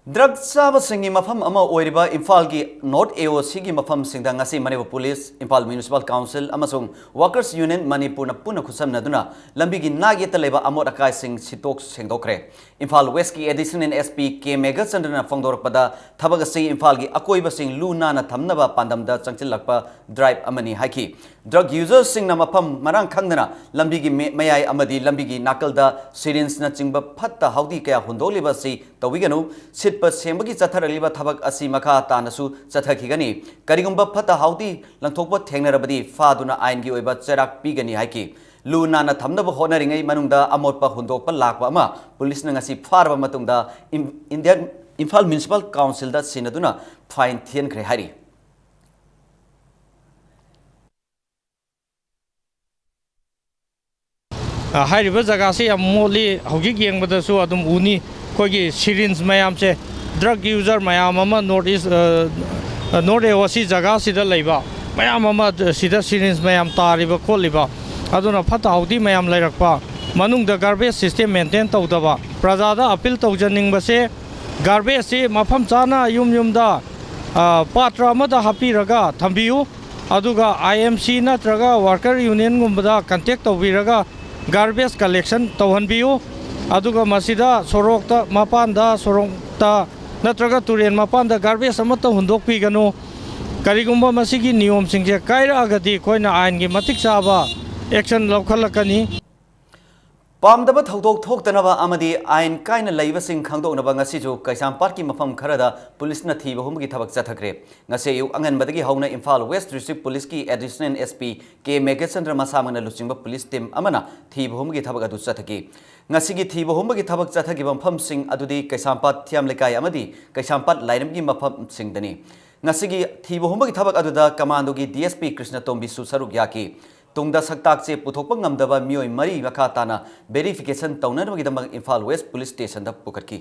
drug चाबसिंगी मफम अमा ओइरिबा इम्फाल की north AOC की मफम सिंगदा ngasi Manipur police Imphal municipal council अमसुंग वर्कर्स यूनियन मणिपुर न पुना खुसमनदुना लंबी की नागेत लेबा अमोट अकाय सिंग सितोक सेंगदोखरे इम्फाल वेस्ट की एडिशनल एसपी के मेगाचंद्रन फोंदोरपदा थबग असि इम्फाल की अकोइब सिंग लूना न थमनबा पांदमदा चंगचिलकपा ड्राइव अमनी हाइकी ड्रग यूजर्स सिंग न मफम मरांग खंगना लंबी की मयाय अमदी लंबी की नाकलदा सिरिंज न चिंग फत्ता हाउदी कया हुंदोलिबा सि तविगनु सिट सेंबगी चथरलिबा थबक असि मखा तानसु चथखिगनी करिगुंबा फत्ता हाउदी लंथोकबा थेंगनरबदी फादुना आइनगी ओइबा चराक पीगनी हाइकी लूना न थमनबा होनरिङै मनुंगदा अमोटपा हुंदोकपा लाकपा अमा पुलिस न ngasi फारबा मतुंगदा इंडियन इम्फाल म्युनिसिपल काउंसिल दा सिनदुना फाइन थियनख्रे हारि हाइरिबा जगह से मोली हौजिक येंबदसु अदुम उनी कोगी सिरिंज मयाम से ड्रग यूजर मयाम अमा नॉर्थ एओसी जगह सिदा लैबा मयाम अमा सिदा सिरिंज मयाम तारिबा खोलिबा अदुना फता हौदी मयाम लैरकपा मनुंगदा गार्बेज सिस्टम मेंटेन तौदबा प्रजादा अपील तौजनिंगबसे गार्बेज से मफम चाना युमदा पात्र अमदा हापिरगा थंबियु अदुगा आईएमसी नत्रगा वर्कर यूनियन गुंबदा कांटेक्ट तौबिरगा गार्बेज कलेक्शन तौहनबियु अदुगा मसिदा सोरोक्ता मपानदा सोरोक्ता नत्रगा तुरेन मपानदा गार्बेज अमता हुंदोकपिगनु करिगुंबा मसिगी नियम सिंजे कायरागदी कोइना आइनगी मतिक चाबा एक्शन लौखलकनी पामदबा थौदोक थोक्तनबा अमदी आइन कायना लैबसिंग खांदोकनबा ngasiju Kaisampar की मफम खरदा पुलिस न थीब हुमगी थबक चथखरे ngase यु अंगनबदगी हौना इम्फाल वेस्ट डिस्ट्रिक्ट पुलिस की एडिशनल एसपी के मेगाचंद्र मसामंगना लुचिंगबा पुलिस टीम अमना थीब हुमगी थबक अदु चथकी ngasi थीब हुमगी थबक चथकी मफम सिंग अदुदी Kaisampar थियाम लेकाय अमदी Kaisampar लाइनम की मफम सिंगदनी ngasi थीब हुमगी थबक अदुदा कमांडो की डीएसपी कृष्ण तोंबी सुसरुक याकी तुंगदा सक्ताक से पुथोकपा ngamdaba मियोय मरी मखा ताना वेरिफिकेशन तौननबगीदमक इम्फाल वेस्ट पुलिस स्टेशन दा पुकटकी